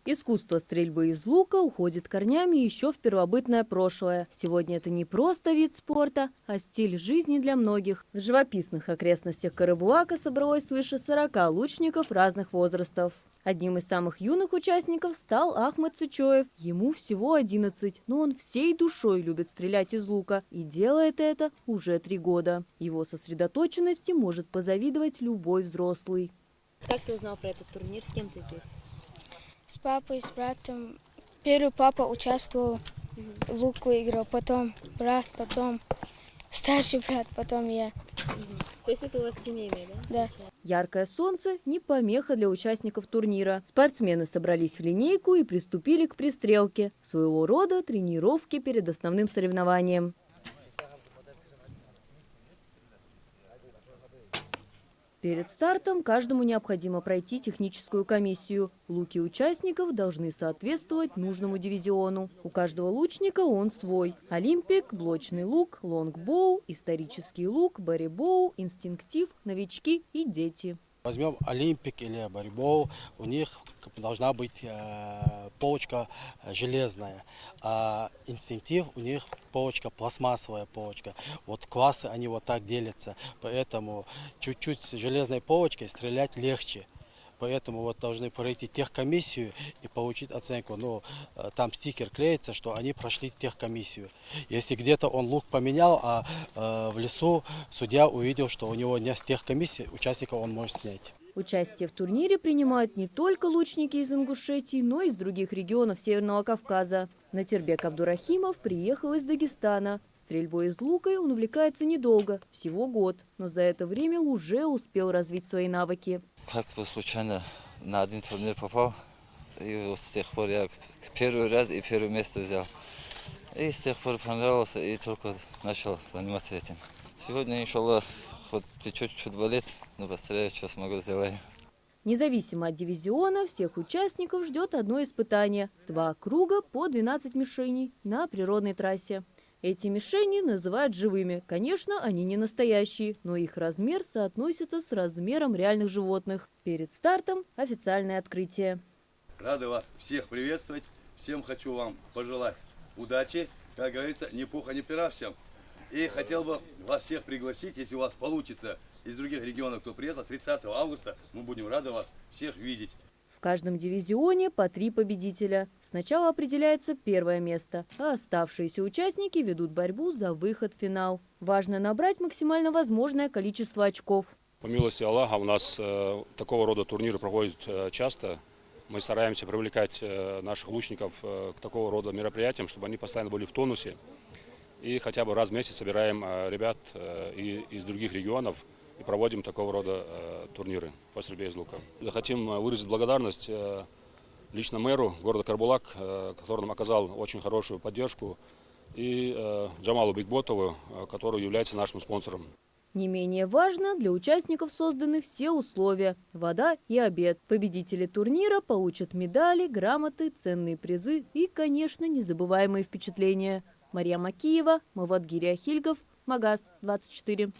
Искусство стрельбы из лука уходит корнями еще в первобытное прошлое. Сегодня это не просто вид спорта, а стиль жизни для многих. В живописных окрестностях Карабулака собралось свыше 40 лучников разных возрастов. Одним из самых юных участников стал Ахмед Цычоев. Ему всего 11, но он всей душой любит стрелять из лука и делает это уже 3 года. Его сосредоточенности может позавидовать любой взрослый. Как ты узнал про этот турнир? С кем ты здесь? С папой, с братом. Первый папа участвовал, луку играл, потом брат, потом старший брат, потом я. То есть это у вас семейное, да? Да. Яркое солнце – не помеха для участников турнира. Спортсмены собрались в линейку и приступили к пристрелке. Своего рода тренировки перед основным соревнованием. Перед стартом каждому необходимо пройти техническую комиссию. Луки участников должны соответствовать нужному дивизиону. У каждого лучника он свой. Олимпик, блочный лук, лонгбоу, исторический лук, барибоу, инстинктив, новички и дети. Возьмем Олимпик или Барибоу, у них должна быть полочка железная, а инстинктив у них полочка пластмассовая полочка. Вот классы они вот так делятся, поэтому чуть-чуть с железной полочкой стрелять легче. Поэтому вот должны пройти техкомиссию и получить оценку. Ну, там стикер клеится, что они прошли техкомиссию. Если где-то он лук поменял, а в лесу судья увидел, что у него нет техкомиссии, участника он может снять. Участие в турнире принимают не только лучники из Ингушетии, но и из других регионов Северного Кавказа. Натербек Абдурахимов приехал из Дагестана. Стрельбой из лука он увлекается недолго, всего год, но за это время уже успел развить свои навыки. Как бы случайно на один турнир попал, и вот с тех пор я первый раз и первое место взял. И с тех пор понравился, и только начал заниматься этим. Сегодня, иншаллах, хоть чуть-чуть болит, но постараюсь, что смогу сделать. Независимо от дивизиона, всех участников ждет одно испытание – 2 круга по 12 мишеней на природной трассе. Эти мишени называют живыми. Конечно, они не настоящие, но их размер соотносится с размером реальных животных. Перед стартом официальное открытие. Рады вас всех приветствовать. Всем хочу вам пожелать удачи. Как говорится, ни пуха, ни пера всем. И хотел бы вас всех пригласить, если у вас получится, из других регионов, кто приехал, 30 августа, мы будем рады вас всех видеть. В каждом дивизионе по 3 победителя. Сначала определяется первое место, а оставшиеся участники ведут борьбу за выход в финал. Важно набрать максимально возможное количество очков. По милости Аллаха у нас такого рода турниры проходят часто. Мы стараемся привлекать наших лучников к такого рода мероприятиям, чтобы они постоянно были в тонусе. И хотя бы раз в месяц собираем ребят из других регионов и проводим такого рода турниры по стрельбе из лука. Хотим выразить благодарность лично мэру города Карабулак, который нам оказал очень хорошую поддержку, и Джамалу Бигботову, который является нашим спонсором. Не менее важно, для участников созданы все условия – вода и обед. Победители турнира получат медали, грамоты, ценные призы и, конечно, незабываемые впечатления. Мария Макиева, Мавадгири Ахильгов, Магаз 24.